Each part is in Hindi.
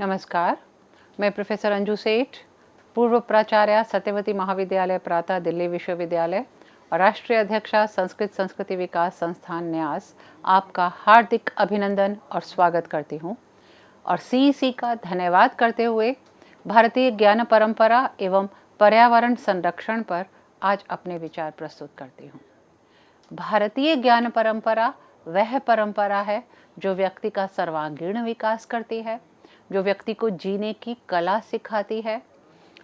नमस्कार, मैं प्रोफेसर अंजू सेठ, पूर्व प्राचार्य सत्यवती महाविद्यालय प्रातः दिल्ली विश्वविद्यालय और राष्ट्रीय अध्यक्षा संस्कृत संस्कृति विकास संस्थान न्यास आपका हार्दिक अभिनंदन और स्वागत करती हूँ और सीईसी का धन्यवाद करते हुए भारतीय ज्ञान परंपरा एवं पर्यावरण संरक्षण पर आज अपने विचार प्रस्तुत करती हूँ। भारतीय ज्ञान परंपरा वह परंपरा है जो व्यक्ति का सर्वांगीण विकास करती है, जो व्यक्ति को जीने की कला सिखाती है।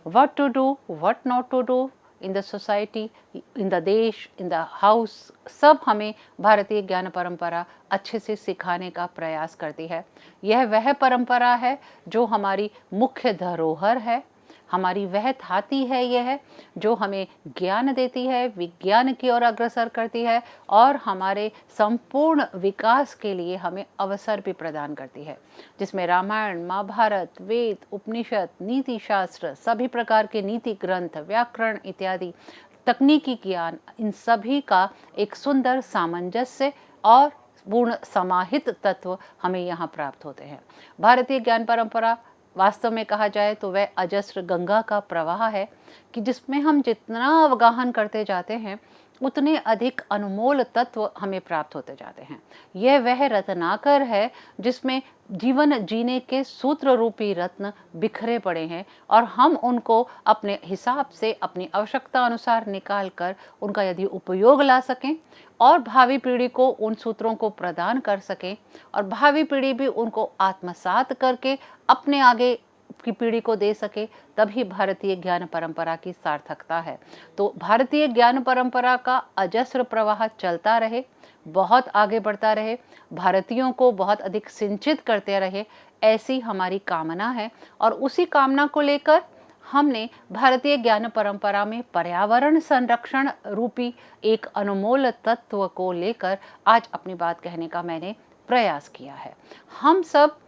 What to do, what not to do in the society, in the देश, इन द हाउस, सब हमें भारतीय ज्ञान परंपरा अच्छे से सिखाने का प्रयास करती है। यह वह परंपरा है जो हमारी मुख्य धरोहर है, हमारी वह थाती है यह जो हमें ज्ञान देती है, विज्ञान की ओर अग्रसर करती है और हमारे संपूर्ण विकास के लिए हमें अवसर भी प्रदान करती है, जिसमें रामायण, महाभारत, वेद, उपनिषद, नीति शास्त्र, सभी प्रकार के नीति ग्रंथ, व्याकरण इत्यादि तकनीकी ज्ञान, इन सभी का एक सुंदर सामंजस्य और पूर्ण समाहित तत्व हमें यहाँ प्राप्त होते हैं। भारतीय ज्ञान परंपरा वास्तव में कहा जाए तो वह अजस्र गंगा का प्रवाह है कि जिसमें हम जितना अवगाहन करते जाते हैं उतने अधिक अनमोल तत्व हमें प्राप्त होते जाते हैं। यह वह रत्नाकर है जिसमें जीवन जीने के सूत्र रूपी रत्न बिखरे पड़े हैं और हम उनको अपने हिसाब से अपनी आवश्यकता अनुसार निकाल कर उनका यदि उपयोग ला सकें और भावी पीढ़ी को उन सूत्रों को प्रदान कर सकें और भावी पीढ़ी भी उनको आत्मसात करके अपने आगे की पीढ़ी को दे सके, तभी भारतीय ज्ञान परंपरा की सार्थकता है। तो भारतीय ज्ञान परंपरा का अजस्र प्रवाह चलता रहे, बहुत आगे बढ़ता रहे, भारतीयों को बहुत अधिक सिंचित करते रहे, ऐसी हमारी कामना है। और उसी कामना को लेकर हमने भारतीय ज्ञान परंपरा में पर्यावरण संरक्षण रूपी एक अनमोल तत्व को लेकर आज अपनी बात कहने का मैंने प्रयास किया है। हम सब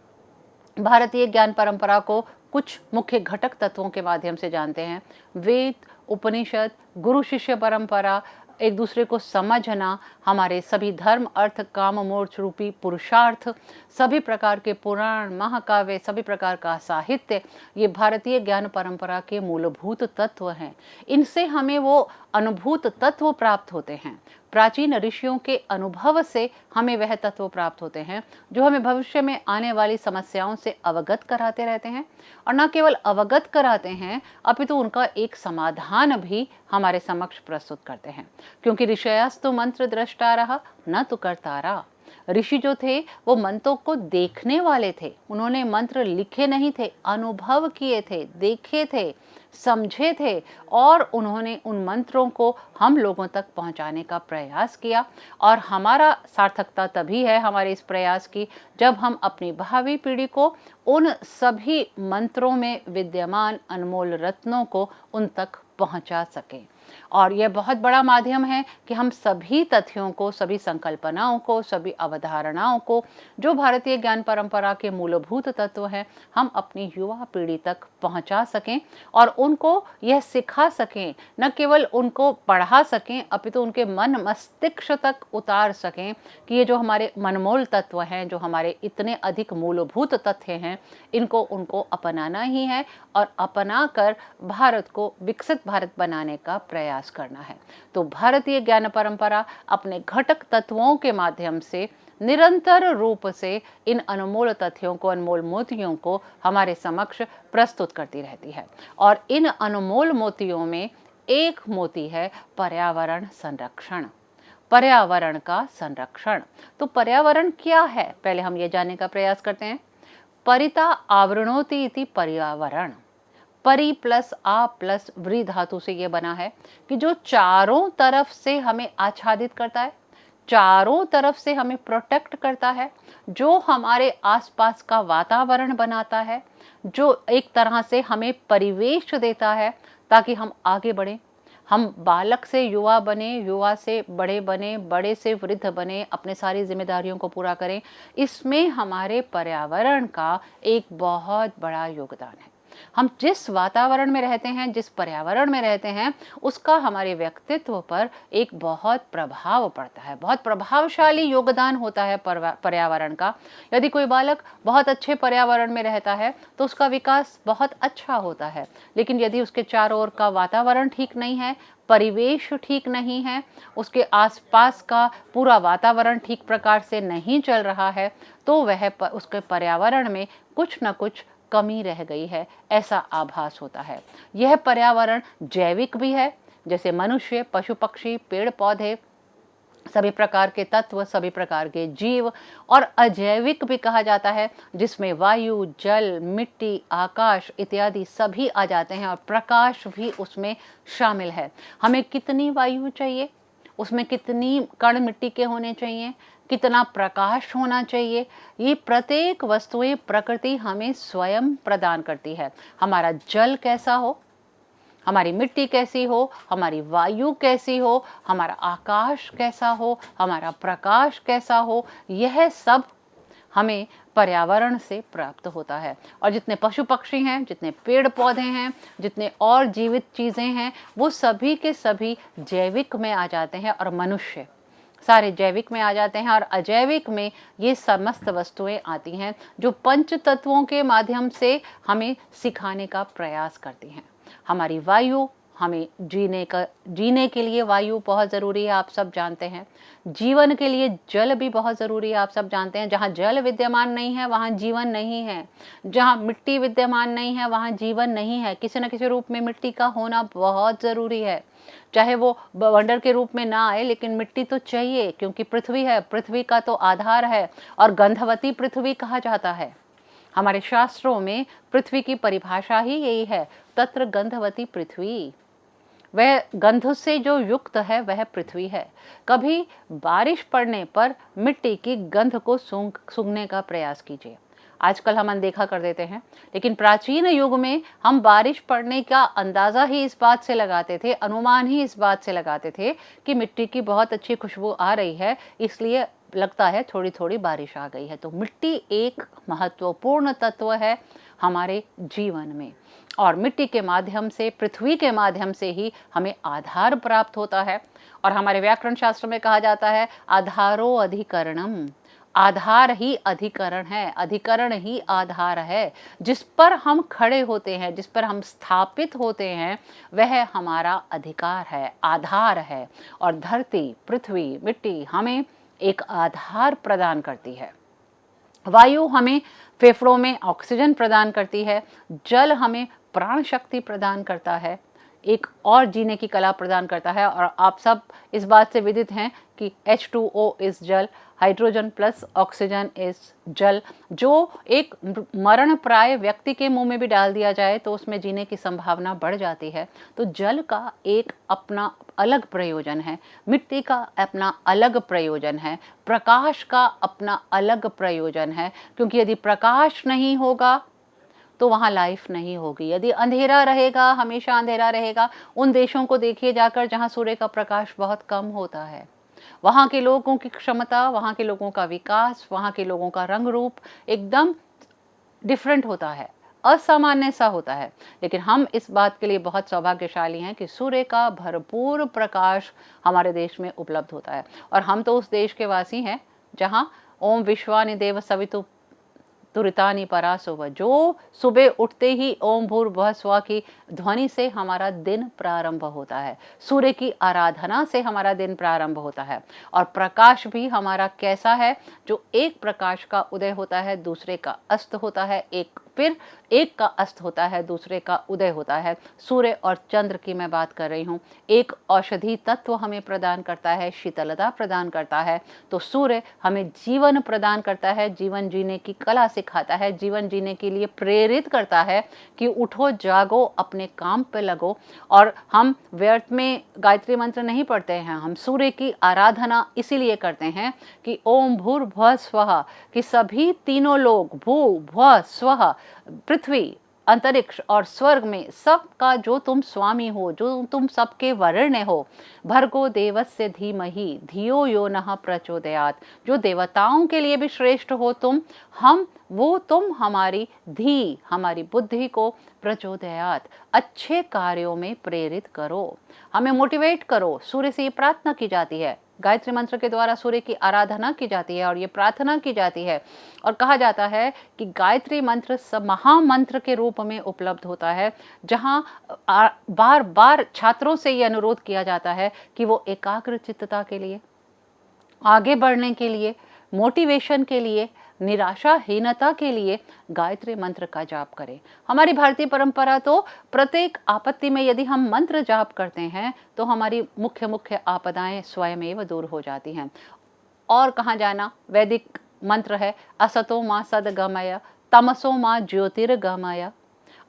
भारतीय ज्ञान परंपरा को कुछ मुख्य घटक तत्वों के माध्यम से जानते हैं। वेद, उपनिषद, गुरु शिष्य परंपरा, एक दूसरे को समझना, हमारे सभी धर्म, अर्थ, काम, मोक्ष रूपी पुरुषार्थ, सभी प्रकार के पुराण, महाकाव्य, सभी प्रकार का साहित्य, ये भारतीय ज्ञान परंपरा के मूलभूत तत्व हैं। इनसे हमें वो अनुभूत तत्व प्राप्त होते हैं। प्राचीन ऋषियों के अनुभव से हमें वह तत्व प्राप्त होते हैं जो हमें भविष्य में आने वाली समस्याओं से अवगत कराते रहते हैं और न केवल अवगत कराते हैं अपितु उनका एक समाधान भी हमारे समक्ष प्रस्तुत करते हैं। क्योंकि ऋषयास्तु मंत्र द्रष्टारः न तु कर्तारः। ऋषि जो थे वो मंत्रों को देखने वाले थे, उन्होंने मंत्र लिखे नहीं थे, अनुभव किए थे, देखे थे, समझे थे और उन्होंने उन मंत्रों को हम लोगों तक पहुंचाने का प्रयास किया। और हमारा सार्थकता तभी है हमारे इस प्रयास की जब हम अपनी भावी पीढ़ी को उन सभी मंत्रों में विद्यमान अनमोल रत्नों को उन तक पहुंचा सकें। और यह बहुत बड़ा माध्यम है कि हम सभी तथ्यों को, सभी संकल्पनाओं को, सभी अवधारणाओं को जो भारतीय ज्ञान परंपरा के मूलभूत तत्व हैं, हम अपनी युवा पीढ़ी तक पहुंचा सकें और उनको यह सिखा सकें, न केवल उनको पढ़ा सकें अपितु उनके मन मस्तिष्क तक उतार सकें कि ये जो हमारे मनमोल तत्व हैं, जो हमारे इतने अधिक मूलभूत तथ्य हैं, इनको उनको अपनाना ही है और अपना कर भारत को विकसित भारत बनाने का प्रयास करना है। तो भारतीय ज्ञान परंपरा अपने घटक तत्वों के माध्यम से निरंतर रूप से इन अनमोल तथ्यों को, अनमोल मोतियों को हमारे समक्ष प्रस्तुत करती रहती है। और इन अनमोल मोतियों में एक मोती है पर्यावरण संरक्षण, पर्यावरण का संरक्षण। तो पर्यावरण क्या है, पहले हम ये जानने का प्रयास करते हैं। परिता आवृणोति इति पर्यावरण। परि प्लस आ प्लस व्री धातु से ये बना है कि जो चारों तरफ से हमें आच्छादित करता है, चारों तरफ से हमें प्रोटेक्ट करता है, जो हमारे आसपास का वातावरण बनाता है, जो एक तरह से हमें परिवेश देता है ताकि हम आगे बढ़ें, हम बालक से युवा बने, युवा से बड़े बने, बड़े से वृद्ध बने, अपने सारी जिम्मेदारियों को पूरा करें। इसमें हमारे पर्यावरण का एक बहुत बड़ा योगदान है। हम जिस वातावरण में रहते हैं, जिस पर्यावरण में रहते हैं, उसका हमारे व्यक्तित्व पर एक बहुत प्रभाव पड़ता है, बहुत प्रभावशाली योगदान होता है पर्यावरण का। यदि कोई बालक बहुत अच्छे पर्यावरण में रहता है तो उसका विकास बहुत अच्छा होता है, लेकिन यदि उसके चारों ओर का वातावरण ठीक नहीं है, परिवेश ठीक नहीं है, उसके आसपास का पूरा वातावरण ठीक प्रकार से नहीं चल रहा है, तो वह उसके पर्यावरण में कुछ न कुछ कमी रह गई है, ऐसा आभास होता है। यह पर्यावरण जैविक भी है, जैसे मनुष्य, पशु पक्षी, पेड़ पौधे, सभी प्रकार के तत्व, सभी प्रकार के जीव, और अजैविक भी कहा जाता है, जिसमें वायु, जल, मिट्टी, आकाश इत्यादि सभी आ जाते हैं, और प्रकाश भी उसमें शामिल है। हमें कितनी वायु चाहिए, उसमें कितनी कण मिट्टी के होने चाहिए, कितना प्रकाश होना चाहिए, ये प्रत्येक वस्तुएं प्रकृति हमें स्वयं प्रदान करती है। हमारा जल कैसा हो, हमारी मिट्टी कैसी हो, हमारी वायु कैसी हो, हमारा आकाश कैसा हो, हमारा प्रकाश कैसा हो, यह सब हमें पर्यावरण से प्राप्त होता है। और जितने पशु पक्षी हैं, जितने पेड़ पौधे हैं, जितने और जीवित चीज़ें हैं, वो सभी के सभी जैविक में आ जाते हैं, और मनुष्य सारे जैविक में आ जाते हैं, और अजैविक में ये समस्त वस्तुएं आती हैं जो पंच तत्वों के माध्यम से हमें सिखाने का प्रयास करती हैं। हमारी वायु, हमें जीने के लिए वायु बहुत ज़रूरी है, आप सब जानते हैं। जीवन के लिए जल भी बहुत ज़रूरी है, आप सब जानते हैं। जहाँ जल विद्यमान नहीं है वहाँ जीवन नहीं है, जहाँ मिट्टी विद्यमान नहीं है वहाँ जीवन नहीं है। किसी न किसी रूप में मिट्टी का होना बहुत ज़रूरी है, चाहे वो वंडर के रूप में ना आए, लेकिन मिट्टी तो चाहिए, क्योंकि पृथ्वी है, पृथ्वी का तो आधार है, और गंधवती पृथ्वी कहा जाता है। हमारे शास्त्रों में पृथ्वी की परिभाषा ही यही है, तत्र गंधवती पृथ्वी। वह गंध से जो युक्त है वह पृथ्वी है। कभी बारिश पड़ने पर मिट्टी की गंध को सूंघने का प्रयास कीजिए। आजकल हम अनदेखा कर देते हैं, लेकिन प्राचीन युग में हम बारिश पड़ने का अंदाज़ा ही इस बात से लगाते थे, अनुमान ही इस बात से लगाते थे कि मिट्टी की बहुत अच्छी खुशबू आ रही है, इसलिए लगता है थोड़ी थोड़ी बारिश आ गई है। तो मिट्टी एक महत्वपूर्ण तत्व है हमारे जीवन में, और मिट्टी के माध्यम से, पृथ्वी के माध्यम से ही हमें आधार प्राप्त होता है। और हमारे व्याकरण शास्त्र में कहा जाता है, आधारो अधिकरणम, आधार ही अधिकरण है, अधिकरण ही आधार है। जिस पर हम खड़े होते हैं, जिस पर हम स्थापित होते हैं, वह हमारा अधिकार है, आधार है। और धरती, पृथ्वी, मिट्टी हमें एक आधार प्रदान करती है। वायु हमें फेफड़ों में ऑक्सीजन प्रदान करती है, जल हमें प्राण शक्ति प्रदान करता है, एक और जीने की कला प्रदान करता है। और आप सब इस बात से विदित हैं कि H2O इस जल, हाइड्रोजन प्लस ऑक्सीजन इस जल, जो एक मरण प्राय व्यक्ति के मुंह में भी डाल दिया जाए तो उसमें जीने की संभावना बढ़ जाती है। तो जल का एक अपना अलग प्रयोजन है, मिट्टी का अपना अलग प्रयोजन है, प्रकाश का अपना अलग प्रयोजन है, क्योंकि यदि प्रकाश नहीं होगा तो वहाँ लाइफ नहीं होगी। यदि अंधेरा रहेगा, हमेशा अंधेरा रहेगा, उन देशों को देखिए जाकर जहाँ सूर्य का प्रकाश बहुत कम होता है, वहाँ के लोगों की क्षमता, वहाँ के लोगों का विकास, वहाँ के लोगों का रंग रूप एकदम डिफरेंट होता है, असामान्य सा होता है। लेकिन हम इस बात के लिए बहुत सौभाग्यशाली हैं कि सूर्य का भरपूर प्रकाश हमारे देश में उपलब्ध होता है। और हम तो उस देश के वासी हैं जहाँ ओम विश्वानि देव सवितु तुरितानि परासुव, जो सुबह उठते ही ओम भूर्भुवः स्वः की ध्वनि से हमारा दिन प्रारंभ होता है, सूर्य की आराधना से हमारा दिन प्रारंभ होता है। और प्रकाश भी हमारा कैसा है, जो एक प्रकाश का उदय होता है, दूसरे का अस्त होता है, फिर एक का अस्त होता है, दूसरे का उदय होता है। सूर्य और चंद्र की मैं बात कर रही हूँ। एक औषधि तत्व हमें प्रदान करता है, शीतलता प्रदान करता है, तो सूर्य हमें जीवन प्रदान करता है, जीवन जीने की कला सिखाता है, जीवन जीने के लिए प्रेरित करता है कि उठो जागो, अपने काम पे लगो। और हम व्यर्थ में गायत्री मंत्र नहीं पढ़ते हैं, हम सूर्य की आराधना इसीलिए करते हैं कि ओम भूर्भुवः स्वः, कि सभी तीनों लोग, भू भुवः स्वः, पृथ्वी, अंतरिक्ष और स्वर्ग में सबका जो तुम स्वामी हो, जो तुम सबके वरेण्य हो, भर्गो देवस्य धीमहि धियो यो नः प्रचोदयात्, जो देवताओं के लिए भी श्रेष्ठ हो तुम, तुम हमारी धी, हमारी बुद्धि को प्रचोदयात्, अच्छे कार्यों में प्रेरित करो, हमें मोटिवेट करो। सूर्य से ये प्रार्थना की जाती है, गायत्री मंत्र के द्वारा सूर्य की आराधना की जाती है और ये प्रार्थना की जाती है, और कहा जाता है कि गायत्री मंत्र महामंत्र के रूप में उपलब्ध होता है, जहाँ बार बार छात्रों से ये अनुरोध किया जाता है कि वो एकाग्र चित्तता के लिए, आगे बढ़ने के लिए, मोटिवेशन के लिए, निराशाहीनता के लिए गायत्री मंत्र का जाप करें। हमारी भारतीय परंपरा तो प्रत्येक आपत्ति में यदि हम मंत्र जाप करते हैं तो हमारी मुख्य मुख्य आपदाएं स्वयमेव दूर हो जाती हैं। और कहाँ जाना, वैदिक मंत्र है, असतो माँ सद्गमय तमसो माँ ज्योतिर्गमय।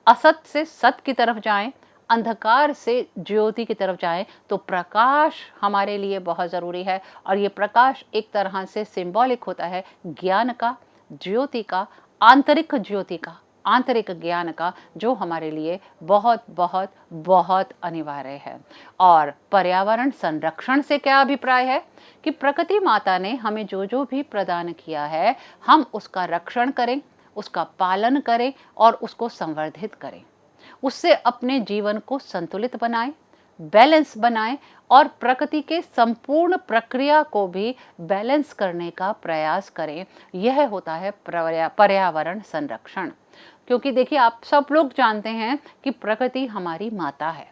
असत से सत की तरफ जाएं, अंधकार से ज्योति की तरफ जाएं, तो प्रकाश हमारे लिए बहुत ज़रूरी है। और ये प्रकाश एक तरह से सिंबॉलिक होता है ज्ञान का, ज्योति का, आंतरिक ज्योति का, आंतरिक ज्ञान का, जो हमारे लिए बहुत बहुत बहुत अनिवार्य है। और पर्यावरण संरक्षण से क्या अभिप्राय है कि प्रकृति माता ने हमें जो जो भी प्रदान किया है, हम उसका रक्षण करें, उसका पालन करें और उसको संवर्धित करें, उससे अपने जीवन को संतुलित बनाएं, बैलेंस बनाएं और प्रकृति के संपूर्ण प्रक्रिया को भी बैलेंस करने का प्रयास करें। यह होता है पर्यावरण संरक्षण। क्योंकि देखिए, आप सब लोग जानते हैं कि प्रकृति हमारी माता है।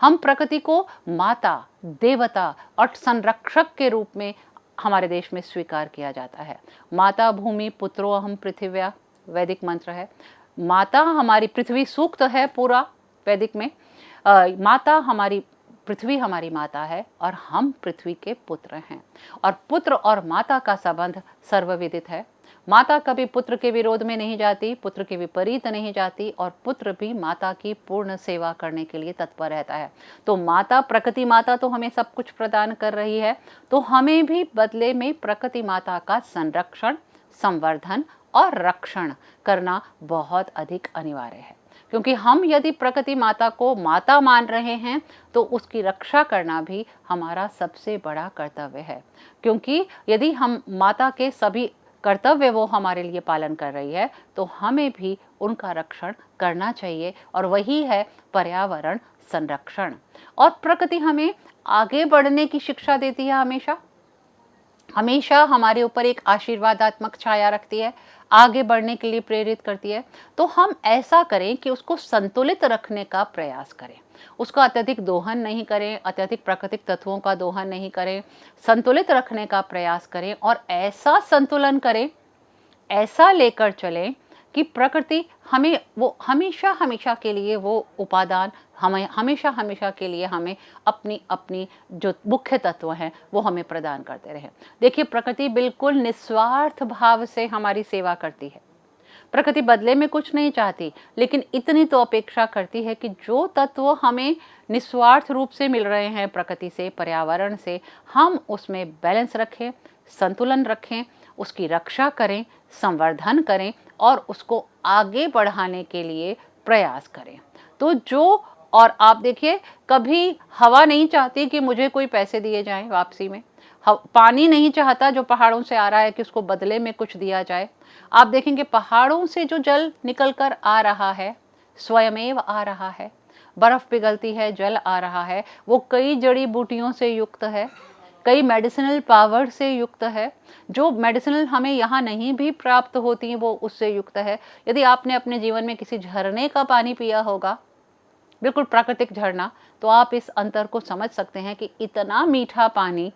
हम प्रकृति को माता, देवता और संरक्षक के रूप में हमारे देश में स्वीकार किया जाता है। माता भूमि पुत्रो अहम पृथिव्या, वैदिक मंत्र है। माता हमारी, पृथ्वी सूक्त है पूरा वैदिक में। माता हमारी, पृथ्वी हमारी माता है और हम पृथ्वी के पुत्र हैं। और पुत्र और माता का संबंध सर्वविदित है। माता कभी पुत्र के विरोध में नहीं जाती, पुत्र के विपरीत नहीं जाती, और पुत्र भी माता की पूर्ण सेवा करने के लिए तत्पर रहता है। तो माता, प्रकृति माता तो हमें सब कुछ प्रदान कर रही है, तो हमें भी बदले में प्रकृति माता का संरक्षण, संवर्धन और रक्षण करना बहुत अधिक अनिवार्य है। क्योंकि हम यदि प्रकृति माता को माता मान रहे हैं तो उसकी रक्षा करना भी हमारा सबसे बड़ा कर्तव्य है। क्योंकि यदि हम माता के सभी कर्तव्य वो हमारे लिए पालन कर रही है तो हमें भी उनका रक्षण करना चाहिए, और वही है पर्यावरण संरक्षण। और प्रकृति हमें आगे बढ़ने की शिक्षा देती है, हमेशा हमेशा हमारे ऊपर एक आशीर्वादात्मक छाया रखती है, आगे बढ़ने के लिए प्रेरित करती है। तो हम ऐसा करें कि उसको संतुलित रखने का प्रयास करें, उसका अत्यधिक दोहन नहीं करें, अत्यधिक प्राकृतिक तत्वों का दोहन नहीं करें, संतुलित रखने का प्रयास करें और ऐसा संतुलन करें, ऐसा लेकर चलें कि प्रकृति हमें वो हमेशा हमेशा के लिए वो उपादान, हमें हमेशा हमेशा के लिए हमें अपनी अपनी जो मुख्य तत्व हैं वो हमें प्रदान करते रहें। देखिए, प्रकृति बिल्कुल निस्वार्थ भाव से हमारी सेवा करती है। प्रकृति बदले में कुछ नहीं चाहती, लेकिन इतनी तो अपेक्षा करती है कि जो तत्व हमें निस्वार्थ रूप से मिल रहे हैं प्रकृति से, पर्यावरण से, हम उसमें बैलेंस रखें, संतुलन रखें, उसकी रक्षा करें, संवर्धन करें और उसको आगे बढ़ाने के लिए प्रयास करें। तो जो, और आप देखिए, कभी हवा नहीं चाहती कि मुझे कोई पैसे दिए जाएं वापसी में, पानी नहीं चाहता जो पहाड़ों से आ रहा है कि उसको बदले में कुछ दिया जाए। आप देखेंगे पहाड़ों से जो जल निकल कर आ रहा है, स्वयमेव आ रहा है, बर्फ पिघलती है, जल आ रहा है, वो कई जड़ी बूटियों से युक्त है, कई मेडिसिनल पावर से युक्त है। जो मेडिसिनल हमें यहाँ नहीं भी प्राप्त होती हैं वो उससे युक्त है। यदि आपने अपने जीवन में किसी झरने का पानी पिया होगा, बिल्कुल प्राकृतिक झरना, तो आप इस अंतर को समझ सकते हैं कि इतना मीठा पानी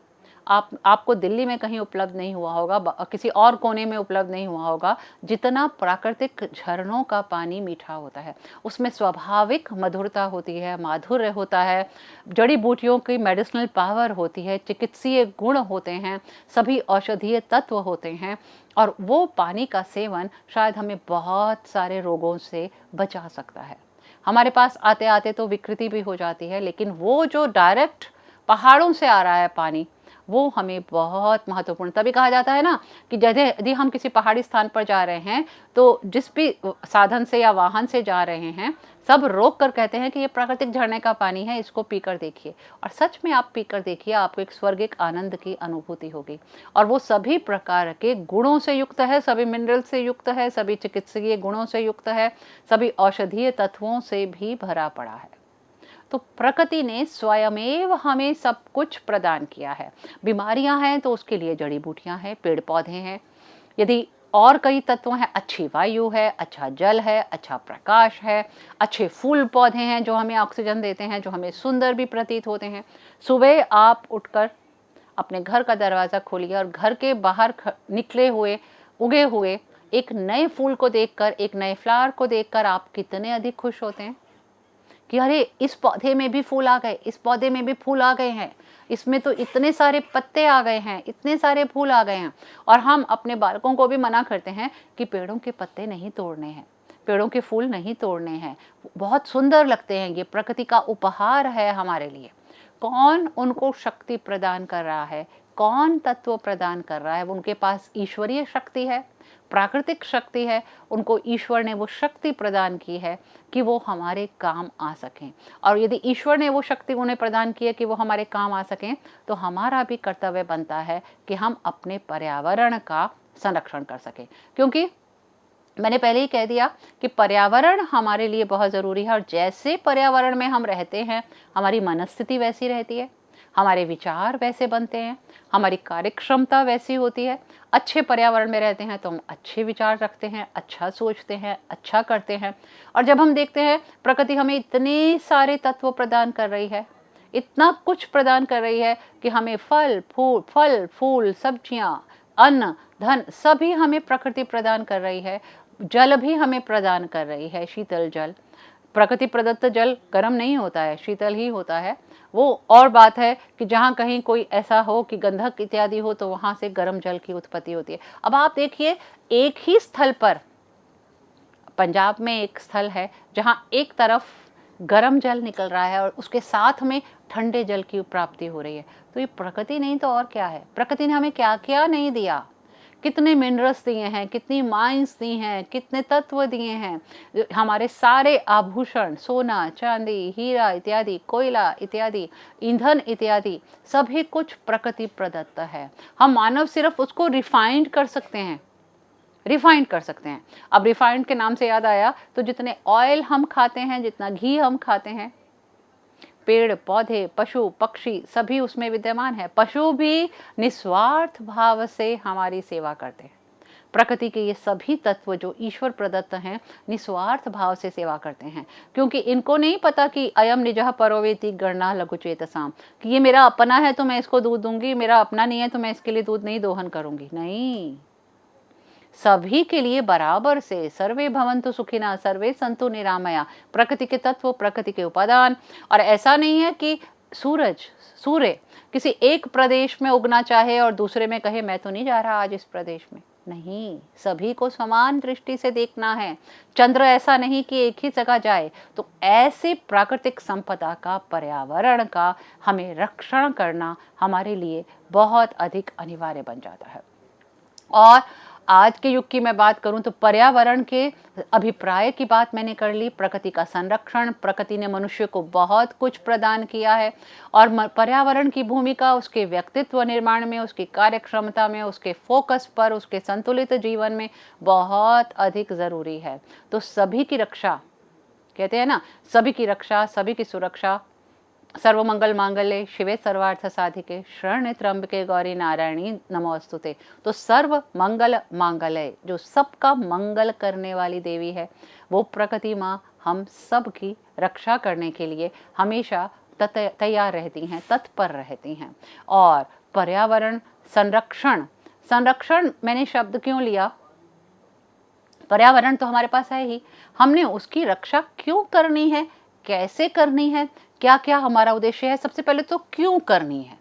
आपको दिल्ली में कहीं उपलब्ध नहीं हुआ होगा, किसी और कोने में उपलब्ध नहीं हुआ होगा, जितना प्राकृतिक झरनों का पानी मीठा होता है। उसमें स्वाभाविक मधुरता होती है, माधुर्य होता है, जड़ी बूटियों की मेडिसिनल पावर होती है, चिकित्सीय गुण होते हैं, सभी औषधीय तत्व होते हैं, और वो पानी का सेवन शायद हमें बहुत सारे रोगों से बचा सकता है। हमारे पास आते आते तो विकृति भी हो जाती है, लेकिन वो जो डायरेक्ट पहाड़ों से आ रहा है पानी, वो हमें बहुत महत्वपूर्ण, तभी कहा जाता है ना कि यदि हम किसी पहाड़ी स्थान पर जा रहे हैं तो जिस भी साधन से या वाहन से जा रहे हैं सब रोक कर कहते हैं कि ये प्राकृतिक झरने का पानी है, इसको पीकर देखिए। और सच में आप पीकर देखिए, आपको एक स्वर्गिक आनंद की अनुभूति होगी। और वो सभी प्रकार के गुणों से युक्त है, सभी मिनरल से युक्त है, सभी चिकित्सकीय गुणों से युक्त है, सभी औषधीय तत्वों से भी भरा पड़ा है। तो प्रकृति ने स्वयमेव हमें सब कुछ प्रदान किया है। बीमारियां हैं तो उसके लिए जड़ी बूटियां हैं, पेड़ पौधे हैं। यदि और कई तत्व हैं, अच्छी वायु है, अच्छा जल है, अच्छा प्रकाश है, अच्छे फूल पौधे हैं जो हमें ऑक्सीजन देते हैं, जो हमें सुंदर भी प्रतीत होते हैं। सुबह आप उठकर अपने घर का दरवाज़ा खोलिए और घर के बाहर निकले हुए, उगे हुए एक नए फूल को देखकर, एक नए फ्लावर को देखकर आप कितने अधिक खुश होते हैं कि अरे इस पौधे में भी फूल आ गए, इस पौधे में भी फूल आ गए हैं, इसमें तो इतने सारे पत्ते आ गए हैं, इतने सारे फूल आ गए हैं। और हम अपने बालकों को भी मना करते हैं कि पेड़ों के पत्ते नहीं तोड़ने हैं, पेड़ों के फूल नहीं तोड़ने हैं, बहुत सुंदर लगते हैं, ये प्रकृति का उपहार है हमारे लिए। कौन उनको शक्ति प्रदान कर रहा है, कौन तत्व प्रदान कर रहा है? उनके पास ईश्वरीय शक्ति है, प्राकृतिक शक्ति है, उनको ईश्वर ने वो शक्ति प्रदान की है कि वो हमारे काम आ सकें। और यदि ईश्वर ने वो शक्ति उन्हें प्रदान की है कि वो हमारे काम आ सकें, तो हमारा भी कर्तव्य बनता है कि हम अपने पर्यावरण का संरक्षण कर सकें। क्योंकि मैंने पहले ही कह दिया कि पर्यावरण हमारे लिए बहुत ज़रूरी है, और जैसे पर्यावरण में हम रहते हैं हमारी मनस्थिति वैसी रहती है, हमारे विचार वैसे बनते हैं, हमारी कार्यक्षमता वैसी होती है। अच्छे पर्यावरण में रहते हैं तो हम अच्छे विचार रखते हैं, अच्छा सोचते हैं, अच्छा करते हैं। और जब हम देखते हैं प्रकृति हमें इतने सारे तत्व प्रदान कर रही है, इतना कुछ प्रदान कर रही है कि हमें फल फूल सब्जियां, अन्न, धन सभी हमें प्रकृति प्रदान कर रही है। जल भी हमें प्रदान कर रही है, शीतल जल। प्रकृति प्रदत्त जल गर्म नहीं होता है, शीतल ही होता है। वो और बात है कि जहाँ कहीं कोई ऐसा हो कि गंधक इत्यादि हो तो वहाँ से गर्म जल की उत्पत्ति होती है। अब आप देखिए, एक ही स्थल पर, पंजाब में एक स्थल है जहाँ एक तरफ गर्म जल निकल रहा है और उसके साथ में ठंडे जल की प्राप्ति हो रही है। तो ये प्रकृति नहीं तो और क्या है? प्रकृति ने हमें क्या क्या नहीं दिया, कितने मिनरल्स दिए हैं, कितनी माइंस दी हैं, कितने तत्व दिए हैं। हमारे सारे आभूषण, सोना चांदी हीरा इत्यादि, कोयला इत्यादि, ईंधन इत्यादि, सभी कुछ प्रकृति प्रदत्त है। हम मानव सिर्फ उसको रिफाइंड कर सकते हैं, रिफाइंड कर सकते हैं। अब रिफाइंड के नाम से याद आया, तो जितने ऑयल हम खाते हैं, जितना घी हम खाते हैं, पेड़ पौधे पशु पक्षी सभी उसमें विद्यमान है। पशु भी निस्वार्थ भाव से हमारी सेवा करते हैं। प्रकृति के ये सभी तत्व जो ईश्वर प्रदत्त हैं, निस्वार्थ भाव से सेवा करते हैं, क्योंकि इनको नहीं पता कि अयम निजः परोवेति गणना लघुचेतसाम, कि ये मेरा अपना है तो मैं इसको दूध दूंगी, मेरा अपना नहीं है तो मैं इसके लिए दूध नहीं दोहन करूंगी। नहीं, सभी के लिए बराबर से सर्वे भवन्तु सुखिनः सर्वे सन्तु निरामया। प्रकृति के तत्व, प्रकृति के उपादान। और ऐसा नहीं है कि सूर्य किसी एक प्रदेश में उगना चाहे और दूसरे में कहे मैं तो नहीं जा रहा आज इस प्रदेश में। नहीं, सभी को समान दृष्टि से देखना है। चंद्र ऐसा नहीं कि एक ही जगह जाए। तो ऐसे प्राकृतिक संपदा का, पर्यावरण का हमें रक्षण करना हमारे लिए बहुत अधिक अनिवार्य बन जाता है। और आज के युग की मैं बात करूं तो पर्यावरण के अभिप्राय की बात मैंने कर ली। प्रकृति का संरक्षण, प्रकृति ने मनुष्य को बहुत कुछ प्रदान किया है, और पर्यावरण की भूमिका उसके व्यक्तित्व निर्माण में, उसकी कार्यक्षमता में, उसके फोकस पर, उसके संतुलित जीवन में बहुत अधिक ज़रूरी है। तो सभी की रक्षा, कहते हैं ना, सभी की रक्षा, सभी की सुरक्षा। सर्वमंगल मांगल्ये शिवे सर्वार्थ साधिके शरण्ये त्र्यंबके गौरी नारायणी नमोस्तुते। तो सर्व मंगल मांगल्य, जो सबका मंगल करने वाली देवी है, वो प्रकृति माँ हम सब की रक्षा करने के लिए हमेशा तैयार रहती हैं, तत्पर रहती हैं। और पर्यावरण संरक्षण, संरक्षण मैंने शब्द क्यों लिया? पर्यावरण तो हमारे पास है ही, हमने उसकी रक्षा क्यों करनी है, कैसे करनी है, क्या क्या हमारा उद्देश्य है? सबसे पहले तो क्यों करनी है?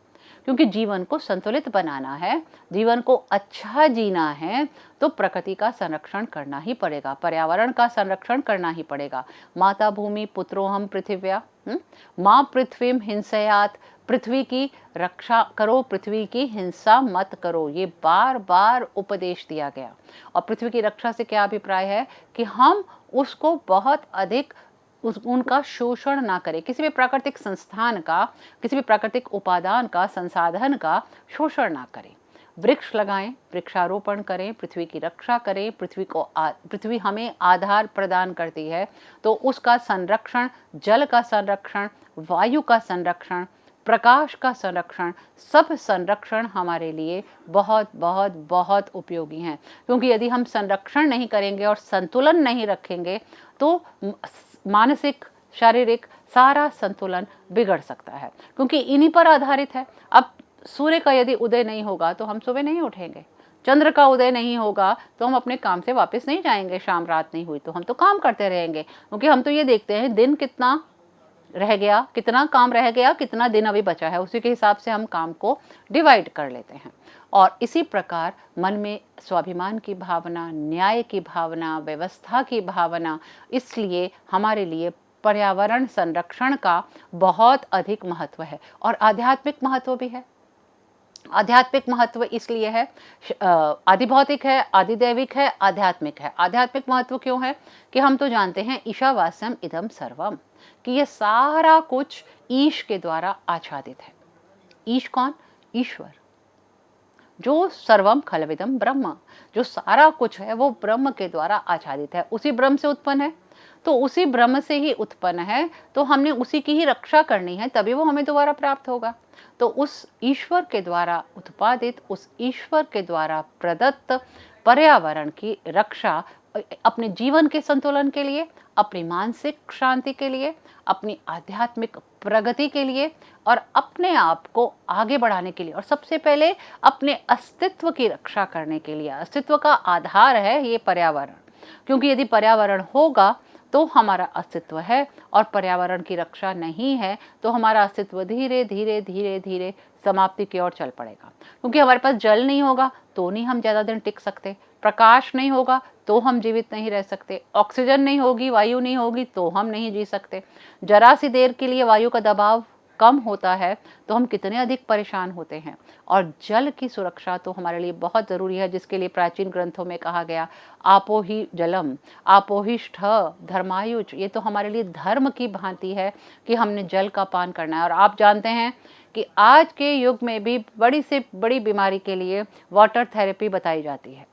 क्योंकि जीवन को संतुलित बनाना है, जीवन को अच्छा जीना है, तो प्रकृति का संरक्षण करना ही पड़ेगा, पर्यावरण का संरक्षण करना ही पड़ेगा। माता भूमि पुत्रोहम पृथिव्या, माँ पृथ्वीम हिंसयात, पृथ्वी की रक्षा करो, पृथ्वी की हिंसा मत करो, ये बार बार उपदेश दिया गया। और पृथ्वी की रक्षा से क्या अभिप्राय है कि हम उसको बहुत अधिक उनका शोषण ना करें, किसी भी प्राकृतिक संस्थान का, किसी भी प्राकृतिक उपादान का, संसाधन का शोषण ना करें। वृक्ष लगाएं, वृक्षारोपण करें, पृथ्वी की रक्षा करें। पृथ्वी हमें आधार प्रदान करती है, तो उसका संरक्षण, जल का संरक्षण, वायु का संरक्षण, प्रकाश का संरक्षण, सब संरक्षण हमारे लिए बहुत बहुत बहुत उपयोगी हैं। क्योंकि यदि हम संरक्षण नहीं करेंगे और संतुलन नहीं रखेंगे तो मानसिक, शारीरिक सारा संतुलन बिगड़ सकता है, क्योंकि इन्हीं पर आधारित है। अब सूर्य का यदि उदय नहीं होगा तो हम सुबह नहीं उठेंगे, चंद्र का उदय नहीं होगा तो हम अपने काम से वापस नहीं जाएंगे, शाम रात नहीं हुई तो हम तो काम करते रहेंगे। क्योंकि हम तो ये देखते हैं दिन कितना रह गया, कितना काम रह गया, कितना दिन अभी बचा है, उसी के हिसाब से हम काम को डिवाइड कर लेते हैं। और इसी प्रकार मन में स्वाभिमान की भावना, न्याय की भावना, व्यवस्था की भावना, इसलिए हमारे लिए पर्यावरण संरक्षण का बहुत अधिक महत्व है। और आध्यात्मिक महत्व भी है। आध्यात्मिक महत्व इसलिए है, आदिभौतिक है, आदिदैविक है, आध्यात्मिक है। आध्यात्मिक महत्व क्यों है कि हम तो जानते हैं ईशावास्यम इदम सर्वम, कि ये सारा कुछ ईश के द्वारा आच्छादित है। ईश कौन? ईश्वर, जो सर्वम खलविदम ब्रह्म, जो सारा कुछ है वो ब्रह्म के द्वारा आच्छादित है, उसी ब्रह्म से उत्पन्न है। तो उसी ब्रह्म से ही उत्पन्न है, तो हमने उसी की ही रक्षा करनी है, तभी वो हमें दोबारा प्राप्त होगा। तो उस ईश्वर के द्वारा उत्पादित, उस ईश्वर के द्वारा प्रदत्त पर्यावरण की रक्षा अपने जीवन के संतुलन के लिए, अपनी मानसिक शांति के लिए, अपनी आध्यात्मिक प्रगति के लिए और अपने आप को आगे बढ़ाने के लिए, और सबसे पहले अपने अस्तित्व की रक्षा करने के लिए। अस्तित्व का आधार है ये पर्यावरण, क्योंकि यदि पर्यावरण होगा तो हमारा अस्तित्व है, और पर्यावरण की रक्षा नहीं है तो हमारा अस्तित्व धीरे धीरे धीरे धीरे समाप्ति की ओर चल पड़ेगा। क्योंकि हमारे पास जल नहीं होगा तो नहीं हम ज़्यादा दिन टिक सकते, प्रकाश नहीं होगा तो हम जीवित नहीं रह सकते, ऑक्सीजन नहीं होगी, वायु नहीं होगी तो हम नहीं जी सकते। जरा सी देर के लिए वायु का दबाव कम होता है तो हम कितने अधिक परेशान होते हैं। और जल की सुरक्षा तो हमारे लिए बहुत ज़रूरी है, जिसके लिए प्राचीन ग्रंथों में कहा गया आपो ही जलम आपो ही ष्ठ धर्मायुज। ये तो हमारे लिए धर्म की भांति है कि हमने जल का पान करना है। और आप जानते हैं कि आज के युग में भी बड़ी से बड़ी बीमारी के लिए वाटर थेरेपी बताई जाती है।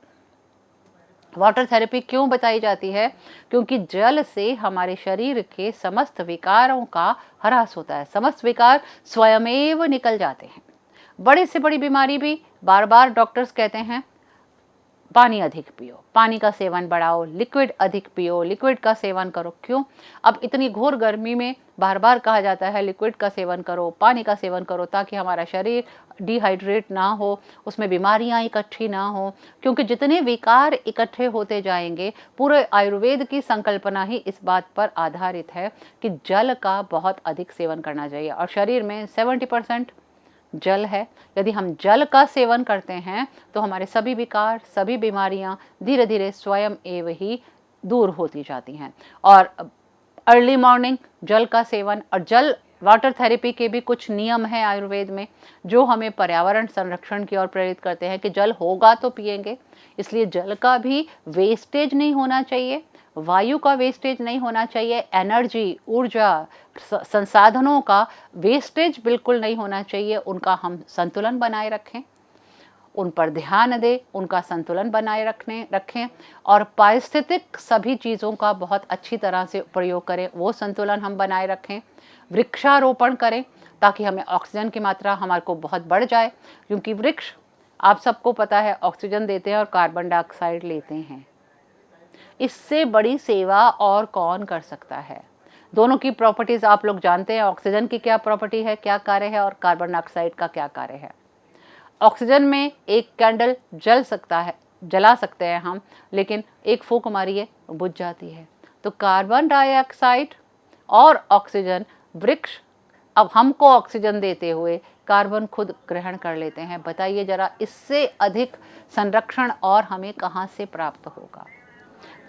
वाटर थेरेपी क्यों बताई जाती है? क्योंकि जल से हमारे शरीर के समस्त विकारों का ह्रास होता है, समस्त विकार स्वयमेव निकल जाते हैं। बड़े से बड़ी बीमारी भी बार बार डॉक्टर्स कहते हैं पानी अधिक पियो, पानी का सेवन बढ़ाओ, लिक्विड अधिक पियो, लिक्विड का सेवन करो। क्यों? अब इतनी घोर गर्मी में बार बार कहा जाता है लिक्विड का सेवन करो, पानी का सेवन करो, ताकि हमारा शरीर डिहाइड्रेट ना हो, उसमें बीमारियां इकट्ठी ना हो। क्योंकि जितने विकार इकट्ठे होते जाएंगे, पूरे आयुर्वेद की संकल्पना ही इस बात पर आधारित है कि जल का बहुत अधिक सेवन करना चाहिए। और शरीर में 70% जल है। यदि हम जल का सेवन करते हैं तो हमारे सभी विकार, सभी बीमारियां धीरे धीरे स्वयं एवं ही दूर होती जाती हैं। और अर्ली मॉर्निंग जल का सेवन, और जल वाटर थेरेपी के भी कुछ नियम हैं आयुर्वेद में जो हमें पर्यावरण संरक्षण की ओर प्रेरित करते हैं कि जल होगा तो पिएंगे। इसलिए जल का भी वेस्टेज नहीं होना चाहिए, वायु का वेस्टेज नहीं होना चाहिए, एनर्जी, ऊर्जा, संसाधनों का वेस्टेज बिल्कुल नहीं होना चाहिए। उनका हम संतुलन बनाए रखें, उन पर ध्यान दें, उनका संतुलन बनाए रखें और पारिस्थितिक सभी चीज़ों का बहुत अच्छी तरह से प्रयोग करें, वो संतुलन हम बनाए रखें। वृक्षारोपण करें ताकि हमें ऑक्सीजन की मात्रा हमारे को बहुत बढ़ जाए, क्योंकि वृक्ष आप सबको पता है ऑक्सीजन देते हैं और कार्बन डाइऑक्साइड लेते हैं। इससे बड़ी सेवा और कौन कर सकता है? दोनों की प्रॉपर्टीज आप लोग जानते हैं, ऑक्सीजन की क्या प्रॉपर्टी है, क्या कार्य है, और कार्बन डाइऑक्साइड का क्या कार्य है। ऑक्सीजन में एक कैंडल जला सकते हैं हम, लेकिन एक फूंक मारिए बुझ जाती है। तो कार्बन डाइऑक्साइड और ऑक्सीजन, वृक्ष अब हमको ऑक्सीजन देते हुए कार्बन खुद ग्रहण कर लेते हैं। बताइए जरा, इससे अधिक संरक्षण और हमें कहाँ से प्राप्त होगा?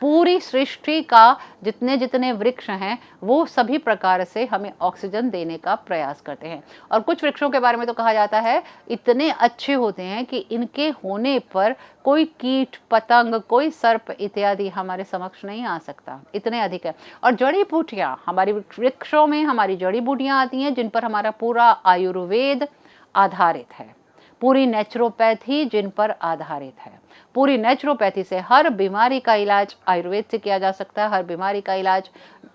पूरी सृष्टि का जितने जितने वृक्ष हैं वो सभी प्रकार से हमें ऑक्सीजन देने का प्रयास करते हैं। और कुछ वृक्षों के बारे में तो कहा जाता है इतने अच्छे होते हैं कि इनके होने पर कोई कीट पतंग, कोई सर्प इत्यादि हमारे समक्ष नहीं आ सकता, इतने अधिक है। और जड़ी बूटियां, हमारी वृक्षों में हमारी जड़ी बूटियां आती हैं जिन पर हमारा पूरा आयुर्वेद आधारित है, पूरी नेचुरोपैथी जिन पर आधारित है। पूरी नेचुरोपैथी से हर बीमारी का इलाज आयुर्वेद से किया जा सकता है, हर बीमारी का इलाज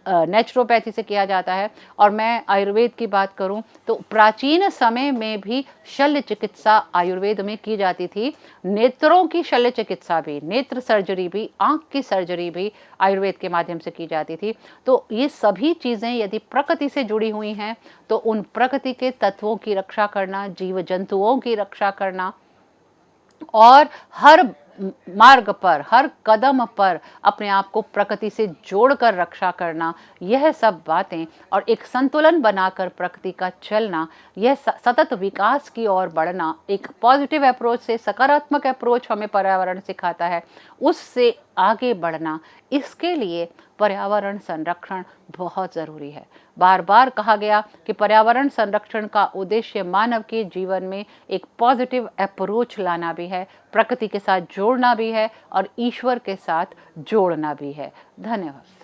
नेचुरोपैथी से किया जाता है। और मैं आयुर्वेद की बात करूं तो प्राचीन समय में भी शल्य चिकित्सा आयुर्वेद में की जाती थी। नेत्रों की शल्य चिकित्सा भी, नेत्र सर्जरी भी, आंख की सर्जरी भी आयुर्वेद के माध्यम से की जाती थी। तो ये सभी चीज़ें यदि प्रकृति से जुड़ी हुई हैं तो उन प्रकृति के तत्वों की रक्षा करना, जीव जंतुओं की रक्षा करना और हर मार्ग पर, हर कदम पर अपने आप को प्रकृति से जोड़कर रक्षा करना, यह सब बातें और एक संतुलन बनाकर प्रकृति का चलना, यह सतत विकास की ओर बढ़ना, एक पॉजिटिव अप्रोच से, सकारात्मक अप्रोच हमें पर्यावरण सिखाता है, उससे आगे बढ़ना, इसके लिए पर्यावरण संरक्षण बहुत ज़रूरी है। बार बार कहा गया कि पर्यावरण संरक्षण का उद्देश्य मानव के जीवन में एक पॉजिटिव अप्रोच लाना भी है, प्रकृति के साथ जोड़ना भी है और ईश्वर के साथ जोड़ना भी है। धन्यवाद।